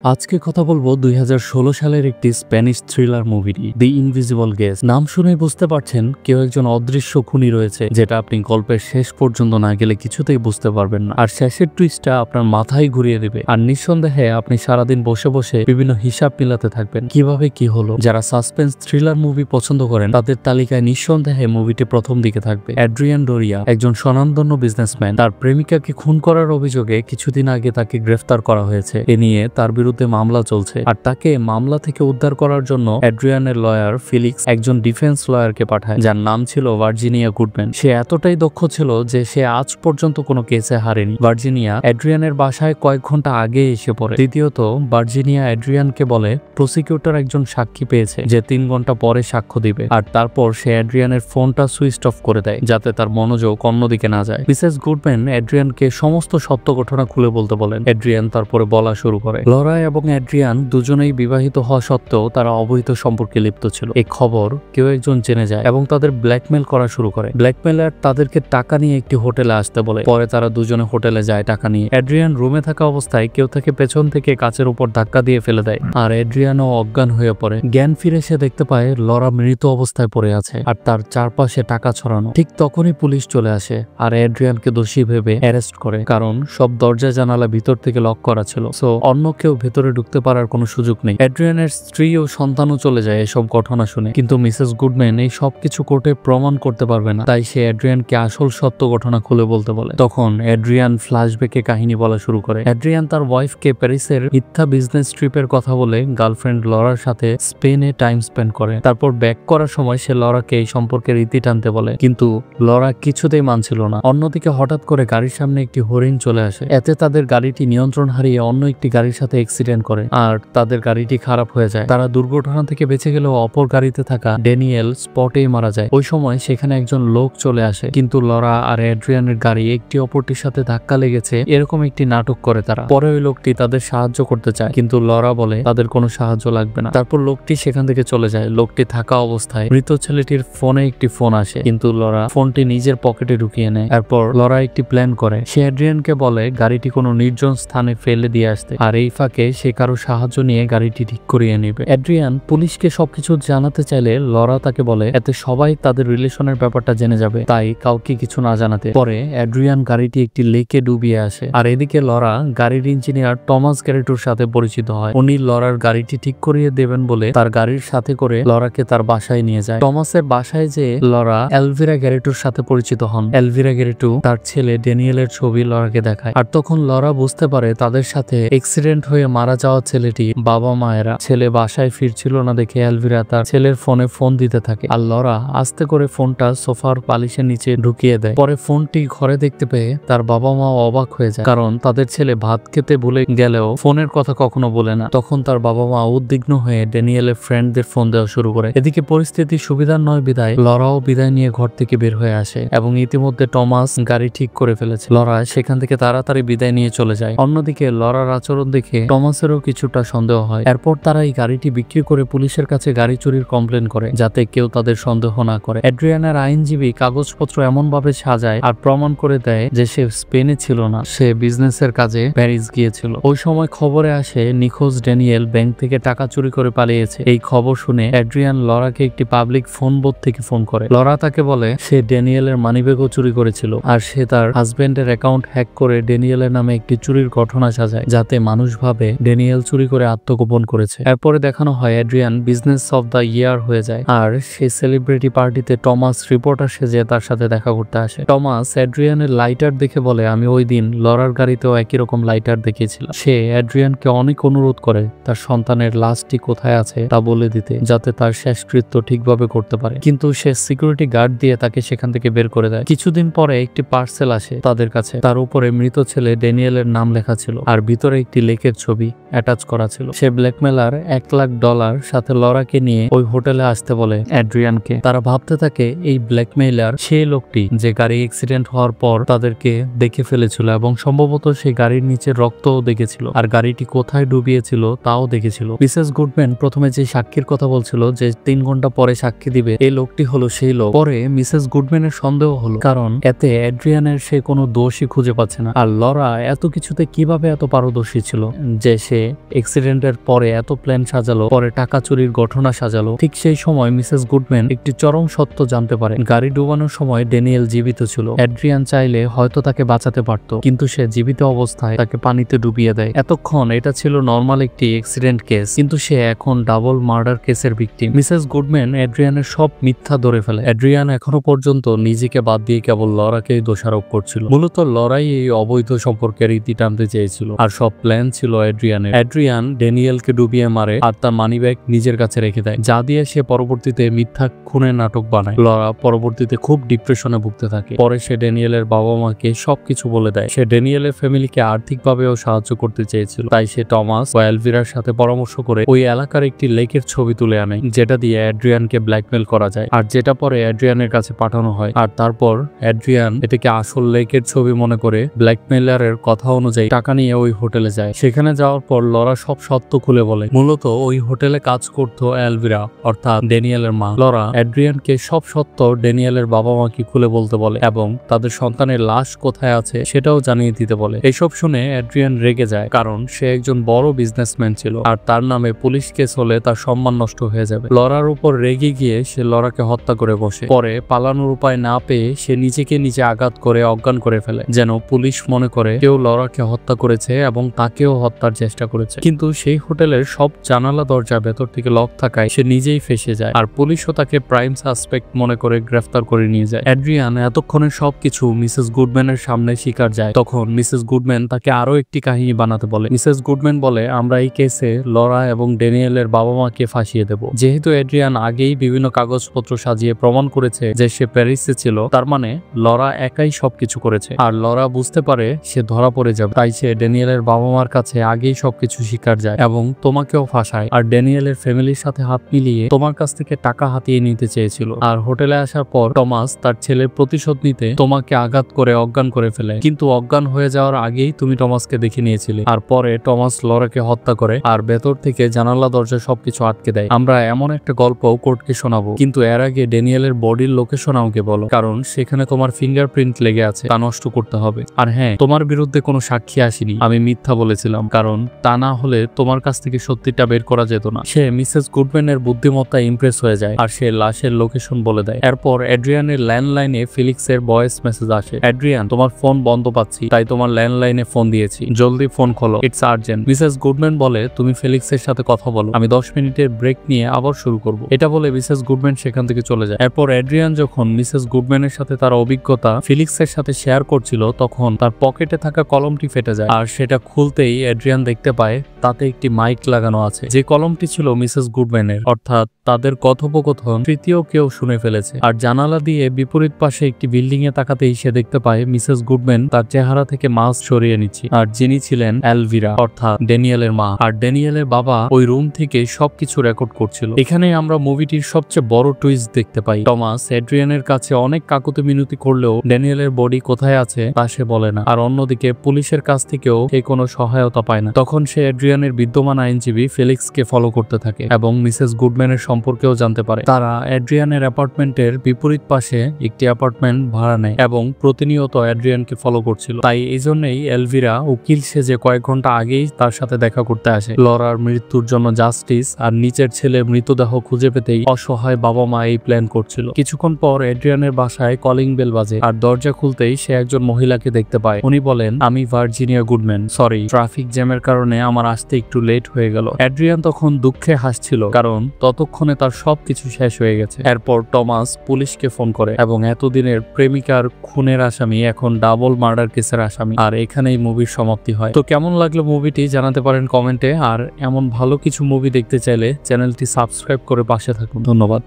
আজকে কথা বলবো ২০১৬ সালের একটি স্প্যানিশ থ্রিলার মুভি দি ইনভিজিবল গেস্ট। নাম শুনে বুঝতে পারছেন কেউ একজন অদৃশ্য খুনি রয়েছে, যেটা আপনি গল্পের শেষ পর্যন্ত না গেলে কিছুতেই বুঝতে পারবেন না। আর শেষের টুইস্টটা আপনার মাথায় ঘুরিয়ে দেবে। আর নিঃসন্দেহে আপনি সারাদিন বসে বসে বিভিন্ন হিসাব মিলাতে থাকবেন, কিভাবে কি হলো। যারা সাসপেন্স থ্রিলার মুভি পছন্দ করেন তাদের তালিকায় নিঃসন্দেহে মুভিটি প্রথম দিকে থাকবে। অ্যাড্রিয়ান ডোরিয়া একজন স্বনামধন্য বিজনেসম্যান। তার প্রেমিকাকে খুন করার অভিযোগে কিছুদিন আগে তাকে গ্রেফতার করা হয়েছে। এ নিয়ে তার বিরুদ্ধে মামলা চলছে। আর তাকে মামলা থেকে উদ্ধার করার জন্য অ্যাড্রিয়ানের লয়ার ফিলিক্স একজন ডিফেন্স লয়ারকে পাঠায়, যার নাম ছিল ভার্জিনিয়া গুডম্যান। সে এতটাই দক্ষ ছিল যে সে আজ পর্যন্ত কোনো কেসে হারেনি। ভার্জিনিয়া অ্যাড্রিয়ানের বাসায় কয়েক ঘন্টা আগে এসে পড়ে। দ্বিতীয়ত, ভার্জিনিয়া অ্যাড্রিয়ানকে বলে প্রসিকিউটর একজন সাক্ষী পেয়েছে যে 3 ঘন্টা পরে সাক্ষ্য দিবে। আর তারপর সে অ্যাড্রিয়ানের ফোনটা সুইচ অফ করে দেয়, যাতে তার মনোযোগ অন্যদিকে না যায়। মিসেস গুডম্যান অ্যাড্রিয়ানকে সমস্ত সত্য ঘটনা খুলে বলতে বলেন। অ্যাড্রিয়ান তারপরে বলা শুরু করে। লরা এবং অ্যাড্রিয়ান দুজনেই বিবাহিত হওয়া সত্ত্বেও তারা অবৈধ সম্পর্কে লিপ্ত ছিল। এই খবর কেউ একজন জেনে যায় এবং তাদের ব্ল্যাকমেল করা শুরু করে। ব্ল্যাকমেলার তাদেরকে টাকা নিয়ে একটি হোটেলে আসতে বলে। পরে তারা দুজনে হোটেলে যায় টাকা নিয়ে। অ্যাড্রিয়ান রুমে থাকা অবস্থায় কেউ তাকে পেছন থেকে কাচের উপর ধাক্কা দিয়ে ফেলে দেয়, আর অ্যাড্রিয়ানও অজ্ঞান হয়ে পড়ে। জ্ঞান ফিরে সে দেখতে পায় লরা মৃত অবস্থায় পড়ে আছে আর তার চারপাশে টাকা ছড়ানো। ঠিক তখনই পুলিশ চলে আসে আর অ্যাড্রিয়ানকে দোষী ভেবে অ্যারেস্ট করে, কারণ সব দরজা জানালা ভিতর থেকে লক করা ছিল। সো অন্য কেউ ভেতরে ঢুকতে পারার কোনো সুযোগ নেই। অ্যাড্রিয়ানের স্ত্রী ও সন্তানও চলে যায় এসব ঘটনা শুনে, কিন্তু মিসেস গুডম্যান এই সবকিছু কোর্টে প্রমাণ করতে পারবে না। তাই সে অ্যাড্রিয়ানকে আসল সত্য ঘটনা খুলে বলতে বলে। তখন অ্যাড্রিয়ান ফ্ল্যাশব্যাকে কাহিনী বলা শুরু করে। অ্যাড্রিয়ান তার ওয়াইফকে প্যারিসের মিথ্যা বিজনেস ট্রিপের কথা বলে গার্লফ্রেন্ড লরার সাথে স্পেনে টাইম স্পেন্ড করে। তারপর ব্যাক করার সময় সে লরাকে এই সম্পর্কের ইতি টানতে বলে, কিন্তু লরা কিছুতেই মানছিল না। অন্যদিকে হঠাৎ করে গাড়ির সামনে একটি হরিণ চলে আসে। এতে তাদের গাড়িটি নিয়ন্ত্রণ হারিয়ে অন্য একটি গাড়ির সাথে অ্যাক্সিডেন্ট করে আর তাদের গাড়িটি খারাপ হয়ে যায়। তারা দুর্ঘটনা থেকে বেঁচে গেলেও অপর গাড়িতে থাকা ড্যানিয়েল স্পটেই মারা যায়। ওই সময় সেখানে একজন লোক চলে আসে, কিন্তু লরা আর অ্যাড্রিয়ানের গাড়ি একটি অপরটির সাথে ধাক্কা লেগেছে এরকম একটি নাটক করে তারা। পরে ওই লোকটি তাদের সাহায্য করতে চায়, কিন্তু লরা বলে তাদের কোনো সাহায্য লাগবে না। তারপর লোকটি সেখান থেকে চলে যায়। লোকটি থাকা অবস্থায় মৃত ছেলেটির ফোনে একটি ফোন আসে, কিন্তু লরা ফোনটি নিজের পকেটে ঢুকিয়ে নেয়। এরপর লরা একটি প্ল্যান করে। সে অ্যাড্রিয়ানকে বলে গাড়িটি কোনো নির্জন স্থানে ফেলে দিয়ে আসতে, আর এই ফাঁকে সে কারো সাহায্য নিয়ে গাড়িটি ঠিক করিয়ে নেবে। অ্যাড্রিয়ান পুলিশকে সবকিছু জানাতে চাইলে লরা তাকে বলে এতে সবাই তাদের রিলেশনের ব্যাপারটা জেনে যাবে, তাই কাউকে কিছু না জানাতে। পরে অ্যাড্রিয়ান গাড়িটি একটি লেকে ডুবিয়ে আসে, আর এদিকে লরা গাড়ির ইঞ্জিনিয়ার টমাস গ্যারেটোর সাথে পরিচিত হয়। উনি লরার গাড়িটি ঠিক করিয়ে দেবেন বলে তার গাড়ির সাথে করে লরাকে তার বাসায় নিয়ে যায়। টমাসের বাসায় যে লরা এলভিরা গ্যারেটোর সাথে পরিচিত হন। এলভিরা গ্যারেটো তার ছেলে ড্যানিয়েলের ছবি লরাকে দেখায়, আর তখন লরা বুঝতে পারে তাদের সাথে অ্যাক্সিডেন্ট হয়ে মারা যাওয়া ছেলেটি বাবা মায়েরা। ছেলে বাসায় ফিরছিল না দেখে এলভিরা তার ছেলের ফোনে ফোন দিতে থাকে, আর লরা আস্তে করে ফোনটা সোফার বালিশের নিচে ঢুকিয়ে দেয়। পরে ফোনটি ঘরে দেখতে পেয়ে তার বাবা মা অবাক হয়ে যায়, কারণ তাদের ছেলে ভাত খেতে ভুলে গেলেও ফোনের কথা কখনো বলে না। তখন তার বাবা মা উদ্বিগ্ন হয়ে ড্যানিয়েলের ফ্রেন্ডদের ফোন দেওয়া শুরু করে। এদিকে পরিস্থিতি সুবিধার নয় বিদায় লরাও বিদায় নিয়ে ঘর থেকে বের হয়ে আসে, এবং ইতিমধ্যে টমাস গাড়ি ঠিক করে ফেলেছে। লরা সেখান থেকে তাড়াতাড়ি বিদায় নিয়ে চলে যায়। অন্যদিকে লরার আচরণ দেখে টমাসেরও কিছুটা সন্দেহ হয়। এরপর তারা এই গাড়িটি বিক্রি করে পুলিশের কাছে গাড়ি চুরির কমপ্লেন করে, যাতে কেউ তাদের সন্দেহ না করে। অ্যাড্রিয়ানের আইনজীবী কাগজপত্র এমন ভাবে সাজায় আর প্রমাণ করে দেয় যে সে স্পেনে ছিল না, সে বিজনেসের কাজে প্যারিস গিয়েছিল। ওই সময় খবরে আসে নিখোঁজ ড্যানিয়েল ব্যাংক থেকে টাকা চুরি করে পালিয়েছে। এই খবর শুনে অ্যাড্রিয়ান লরাকে একটি পাবলিক ফোন বুথ থেকে ফোন করে। লরা তাকে বলে সে ড্যানিয়েলের মানিব্যাগও চুরি করেছিল, আর সে তার হাজবেন্ডের অ্যাকাউন্ট হ্যাক করে ড্যানিয়েলের নামে একটি চুরির ঘটনা সাজায়, যাতে মানুষ ভাবে ড্যানিয়েল চুরি করে আত্মগোপন করেছে। এরপরে দেখানো হয় Adrian business of the year হয়ে যায়, আর সেই সেলিব্রিটি পার্টিতে টমাস রিপোর্টার সেজে তার সাথে দেখা করতে আসে। টমাস অ্যাড্রিয়ানের লাইটার দেখে বলে আমি ওই দিন লরার গাড়িতেও একই রকম লাইটার দেখিয়েছিলাম। সে অ্যাড্রিয়ানকে অনেক অনুরোধ করে তার সন্তানের লাশটি কোথায় আছে তা বলে দিতে, যাতে তার শেষকৃত্য ঠিকভাবে করতে পারে, কিন্তু সে সিকিউরিটি গার্ড দিয়ে তাকে সেখান থেকে বের করে দেয়। কিছুদিন পরে একটি পার্সেল আসে তাদের কাছে, তার উপরে মৃত ছেলে ড্যানিয়েলের নাম লেখা ছিল, আর ভিতরে একটি লেকের ছবি অ্যাটাচ করা ছিল। সে ব্ল্যাকমেলার $1,00,000 সাথে লরাকে নিয়ে ওই হোটেলে আসতে বলে অ্যাড্রিয়ানকে। তারা ভাবতে থাকে এই ব্ল্যাকমেলার সেই লোকটি যে গাড়ি অ্যাক্সিডেন্ট হওয়ার পর তাদেরকে দেখে ফেলেছিল, এবং সম্ভবত সেই গাড়ির নিচে রক্তও দেখেছিল, আর গাড়িটি কোথায় ডুবিয়েছিল তাও দেখেছিল। মিসেস গুডম্যান প্রথমে যে সাক্ষীর কথা বলছিল যে 3 ঘন্টা পরে সাক্ষী দিবে, এই লোকটি হলো সেই লোক। পরে মিসেস গুডম্যানের সন্দেহ হলো, কারণ এতে অ্যাড্রিয়ানের সে কোনো দোষই খুঁজে পাচ্ছে না। আর লরা এত কিছুতে কিভাবে এত পারদর্শী ছিল যে যে সে অ্যাক্সিডেন্টের পরে এত প্ল্যান সাজালো, পরে টাকা চুরির ঘটনা সাজালো। ঠিক সেই সময় মিসেস গুডম্যান একটি চরম সত্য জানতে পারে। গাড়ি ডুবানোর সময় ড্যানিয়েল জীবিত ছিল। অ্যাড্রিয়ান চাইলে হয়তো তাকে বাঁচাতে পারত, কিন্তু সে জীবিত অবস্থায় তাকে পানিতে ডুবিয়ে দেয়। এতক্ষণ এটা ছিল নর্মাল একটি অ্যাক্সিডেন্ট কেস, কিন্তু সে এখন ডাবল মার্ডার কেসের ভিকটিম। মিসেস গুডম্যান অ্যাড্রিয়ানের সব মিথ্যা ধরে ফেলে। অ্যাড্রিয়ান এখনো পর্যন্ত নিজেকে বাদ দিয়ে কেবল লরাকেই দোষারোপ করছিল। মূলত লরাই এই অবৈধ সম্পর্কের ইতি টানতে চেয়েছিল, আর সব প্ল্যান ছিল অ্যাড্রিয়ানের। অ্যাড্রিয়ান ড্যানিয়েলকে ডুবিয়ে মারে আর তার মানিব্যাগ নিজের কাছে রেখে দেয়, যা দিয়ে সে পরবর্তীতে মিথ্যা খুনের নাটক বানায়। লরা পরবর্তীতে খুব ডিপ্রেশনে ভুগতে থাকে। পরে সে ড্যানিয়েলের বাবা মাকে সবকিছু বলে দেয়। সে ড্যানিয়েলের ফ্যামিলিকে আর্থিকভাবেও সাহায্য করতে চেয়েছিল, তাই সে টমাস ও এলভিরার সাথে পরামর্শ করে ওই এলাকার একটি লেকের ছবি তুলে আনে, যেটা দিয়ে অ্যাড্রিয়ানকে ব্ল্যাকমেল করা যায়, আর যেটা পরে অ্যাড্রিয়ানের কাছে পাঠানো হয়। আর তারপর অ্যাড্রিয়ান এটাকে আসল লেকের ছবি মনে করে ব্ল্যাকমেলারের কথা অনুযায়ী টাকা নিয়ে ওই হোটেলে যায়। সেখানে যাওয়ার পর লরা সব সত্য খুলে বলে। মূলত ওই হোটেলে কাজ করতো এলভিরা, অর্থাৎ ড্যানিয়েলের মা। লরা অ্যাড্রিয়ানকে সব সত্য ড্যানিয়েলের বাবা মাকে খুলে বলতে বলে এবং তাদের সন্তানের লাশ কোথায় আছে সেটাও জানিয়ে দিতে বলে। এসব শুনে অ্যাড্রিয়ান রেগে যায়, কারণ সে একজন বড় বিজনেসম্যান ছিল, আর তার নামে পুলিশ কেস হলে তার সম্মান নষ্ট হয়ে যাবে। লরার উপর রেগে গিয়ে সে লরাকে হত্যা করে বসে। পরে পালানোর উপায় না পেয়ে সে নিজেকে নিজে আঘাত করে অজ্ঞান করে ফেলে, যেন পুলিশ মনে করে কেউ লরাকে হত্যা করেছে এবং তাকেও হত্যার চেষ্টা করেছে। কিন্তু সেই হোটেলের সব জানালা দরজা ভেতর থেকে লক থাকায় সে নিজেই ফেসে যায়, আর পুলিশও তাকে প্রাইম সাসপেক্ট মনে করে গ্রেফতার করে নিয়ে যায়। অ্যাড্রিয়ান এতক্ষণে সবকিছু মিসেস গুডম্যানের সামনে স্বীকার যায়। তখন মিসেস গুডম্যান তাকে আরো একটি কাহিনী বানাতে বলে। মিসেস গুডম্যান বলে, আমরা এই কেসে লরা এবং ড্যানিয়েলের বাবা মাকে ফাঁসিয়ে দেব। যেহেতু অ্যাড্রিয়ান আগেই বিভিন্ন কাগজপত্র সাজিয়ে প্রমাণ করেছে যে সে প্যারিসে ছিল, তার মানে লরা একাই সবকিছু করেছে। আর লরা বুঝতে পারে সে ধরা পড়ে যাবে, তাই সে ড্যানিয়েলের বাবা মার কাছে আগেই সবকিছু স্বীকার যায় এবং তোমাকেও ফাঁসায়। আর ড্যানিয়েলের ফ্যামিলির সাথে হাত মিলিয়ে তোমার কাছ থেকে টাকা হাতিয়ে নিতে চেয়েছিল। আর হোটেলে আসার পর টমাস তার ছেলের প্রতিশোধ নিতে তোমাকে আঘাত করে অজ্ঞান করে ফেলে, কিন্তু অজ্ঞান হয়ে যাওয়ার আগেই তুমি টমাসকে দেখে নিয়েছিলে। আর পরে টমাস লরাকে হত্যা করে আর ভেতর থেকে জানালা দরজা সবকিছু আটকে দেয়। আমরা এমন একটা গল্প কোর্টকে শোনাবো, কিন্তু এর আগে ড্যানিয়েলের বডির লোকেশন আমাকে বলো, কারণ সেখানে তোমার ফিঙ্গারপ্রিন্ট লেগে আছে, তা নষ্ট করতে হবে। আর হ্যাঁ, তোমার বিরুদ্ধে কোনো সাক্ষী আসেনি, আমি মিথ্যা বলেছিলাম, কারণ তা না হলে তোমার কাছ থেকে সত্যিটা বের করা যেত না। সে মিসেস গুডম্যানের বুদ্ধিমত্তা ইমপ্রেস হয়ে যায় আর সে লাশের লোকেশন বলে দেয়। এরপর অ্যাড্রিয়ানের ল্যান্ডলাইনে ফিলিক্সের ভয়েস মেসেজ আসে, অ্যাড্রিয়ান তোমার ফোন বন্ধ পাচ্ছি, তাই তোমার ল্যান্ডলাইনে ফোন দিয়েছি, জলদি ফোন খোলো, ইটস আর্জেন্ট। মিসেস গুডম্যান বলে, তুমি ফেলিক্সের সাথে কথা বলো, আমি 10 মিনিটের ব্রেক নিয়ে আবার শুরু করব। এটা বলে মিসেস গুডম্যান সেখান থেকে চলে যায়। এরপর অ্যাড্রিয়ান যখন মিসেস গুডম্যানের সাথে তার অভিজ্ঞতা ফিলিক্সের সাথে শেয়ার করছিল, তখন তার পকেটে থাকা কলমটি ফেটে যায়, আর সেটা খুলতেই অ্যাড্রিয়ান দেখতে পায় তাতে একটি মাইক লাগানো আছে। যে কলমটি ছিল মিসেস গুডম্যানের, অর্থাৎ তাদের কথোপকথন তৃতীয় কেউ শুনে ফেলেছে। আর জানালা দিয়ে বিপরীত পাশে একটি বিল্ডিং এ তাকাতেই সে দেখতে পায় মিসেস গুডম্যান তার চেহারা থেকে মাস্ক সরিয়ে নিচ্ছে, আর যিনি ছিলেন এলভিরা, অর্থাৎ ড্যানিয়েলের মা। আর ড্যানিয়েলের বাবা ওই রুম থেকে সবকিছু রেকর্ড করছিল। এখানে আমরা মুভিটির সবচেয়ে বড় টুইস্ট দেখতে পাই। টমাস অ্যাড্রিয়ানের কাছে অনেক কাকুতি মিনতি করলেও ড্যানিয়েলের বডি কোথায় আছে তা সে বলে না। আর অন্যদিকে পুলিশের কাছ থেকেও সে কোনো সহায়তা পায় না। তখন সে অ্যাড্রিয়ানের বিদ্যমান আইনজীবী ফেলিক্সকে ফলো করতে থাকে এবং মিসেস গুডম্যানের সম্পর্কেও জানতে পারে। তারা অ্যাড্রিয়ানের অ্যাপার্টমেন্টের বিপরীত পাশে একটি অ্যাপার্টমেন্ট ভাড়া নেয় এবং প্রতিনিয়ত অ্যাড্রিয়ানকে ফলো করছিল। তাই এই জন্যই এলভিরা উকিল সেজে কয়েক ঘন্টা আগেই তার সাথে দেখা করতে আসে। লরার মৃত্যুর জন্য জাস্টিস আর নিচের ছেলের মৃতদেহ খুঁজে পেতেই অসহায় বাবা মা এই প্ল্যান করছিল। কিছুক্ষণ পর অ্যাড্রিয়ানের বাসায় কলিং বেল বাজে, আর দরজা খুলতেই সে একজন মহিলাকে দেখতে পায়। উনি বলেন, আমি ভার্জিনিয়া গুডম্যান, সরি ট্রাফিক জ্যামের কারণে আমার আসতে একটু লেট হয়ে গেল। অ্যাড্রিয়ান তখন দুঃখে হাসছিল, কারণ ততক্ষণে তার সবকিছু শেষ হয়ে গেছে। এরপর টমাস পুলিশকে ফোন করে এবং এতদিনের প্রেমিকার খুনের আসামি এখন ডাবল মার্ডার কেসের আসামি। আর এখানেই মুভির সমাপ্তি হয়। তো কেমন লাগলো মুভিটি জানাতে পারেন কমেন্টে, আর এমন ভালো কিছু মুভি দেখতে চাইলে চ্যানেলটি সাবস্ক্রাইব করে পাশে থাকুন। ধন্যবাদ।